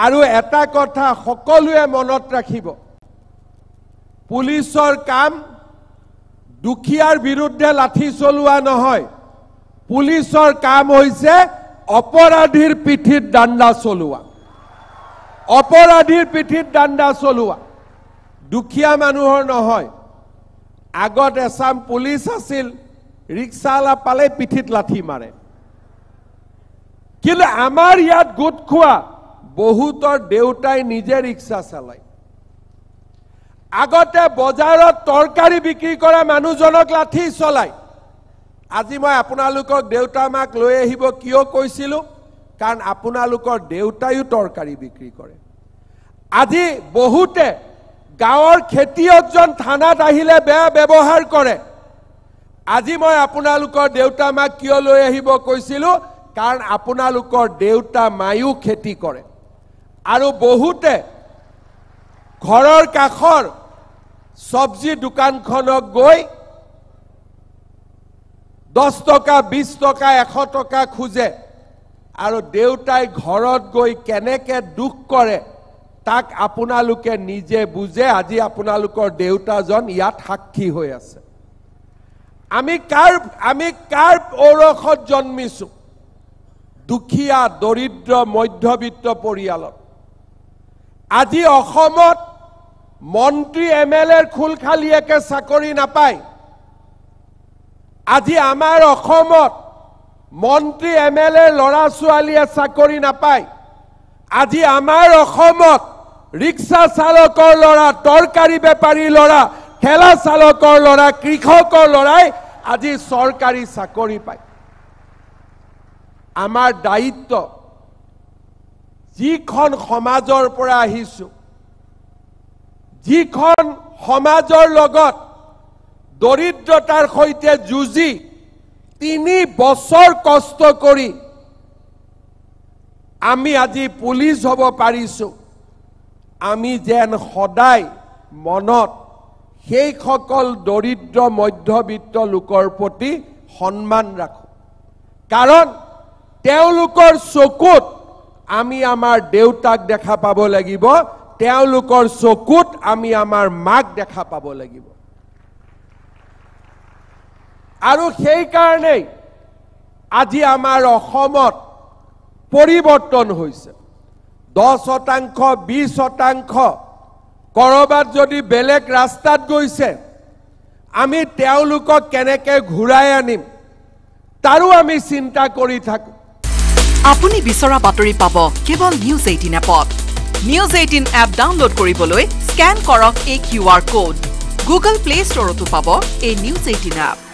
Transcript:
আৰু এটা কথা সকলোৱে মনত ৰাখিব পুলিচৰ কাম দুখীয়াৰ বিৰুদ্ধে লাঠি চলোৱা নহয় পুলিচৰ কাম হৈছে অপৰাধীৰ পিঠিত ডাণ্ডা চলোৱা অপৰাধীৰ পিঠিত ডাণ্ডা চলোৱা দুখীয়া মানুহৰ নহয় আগত এছাম পুলিচ আছিল ৰিক্সালা পালে পিঠিত লাঠি মাৰে কিন্তু আমাৰ ইয়াত গোট খোৱা বহুতৰ দেউতাই নিজে ৰিক্সা চালায় আগতে বজাৰত তৰকাৰী বিক্ৰী কৰা মানুহজনক লাঠি চলায় আজি মই আপোনালোকক দেউতা মাক লৈ আহিব কিয় কৈছিলো কাৰণ আপোনালোকৰ দেউতায়ো তৰকাৰী বিক্ৰী কৰে আজি বহুতে গাঁৱৰ খেতিয়কজন থানাত আহিলে বেয়া ব্যৱহাৰ কৰে আজি মই আপোনালোকৰ দেউতা মাক কিয় লৈ আহিব কৈছিলো কাৰণ আপোনালোকৰ দেউতা মায়ো খেতি কৰে আৰু বহুতে ঘৰৰ কাষৰ সবজি দোকানখনক গৈ 10 টকা 20 টকা 100 টকা খুজে আৰু দেউতাই ঘৰত গৈ কেনেকে দুখ কৰে তাক আপোনালোকে নিজে বুজে আজি আপোনালোকৰ দেউতাজন ইয়াত সাক্ষী হৈ আছে আমি কাৰ ঔৰসত জন্মিছো দুখীয়া দৰিদ্ৰ মধ্যবিত্ত পৰিয়ালত আজি অসমত মন্ত্ৰী এমএলএৰ খুলখালিয়েকে চাকৰি নাপায় আজি আমাৰ অসমত মন্ত্ৰী এমএলএৰ ল'ৰা ছোৱালীয়ে চাকৰি নাপায় আজি আমাৰ অসমত ৰিক্সা চালকৰ ল'ৰা তৰকাৰী বেপাৰী ল'ৰা ঠেলা চালকৰ ল'ৰা কৃষকৰ ল'ৰাই আজি চৰকাৰী চাকৰি পায় আমাৰ দায়িত্ব যিখন সমাজৰ পৰা আহিছো যিখন সমাজৰ লগত দৰিদ্ৰতাৰ সৈতে যুঁজি 3 বছৰ কষ্ট কৰি আমি আজি পুলিচ হ'ব পাৰিছো আমি যেন সদায় মনত সেই সকল দৰিদ্ৰ মধ্যবিত্ত লোকৰ প্ৰতি সন্মান ৰাখো কাৰণ তেওঁলোকৰ চকুত আমি আমাৰ দেউতাক দেখা পাব লাগিব তেওঁলোকৰ চকুত আমি আমাৰ মাক দেখা পাব লাগিব আৰু সেই কাৰণে আজি আমাৰ অসমত পৰিৱৰ্তন হৈছে 10% 20% কৰবাত যদি বেলেগ ৰাস্তাত গৈছে আমি তেওঁলোকক কেনেকে ঘূৰাই আনিম তাৰো আমি চিন্তা কৰি থাকো আপুনি বিচৰা বাতৰি পাব কেৱল নিউজ 18 এপত নিউজ 18 এপ ডাউনলোড কৰিবলৈ স্ক্যান কৰক এই QR কোড গুগল প্লে ষ্টৰতো পাব এই নিউজ 18 এপ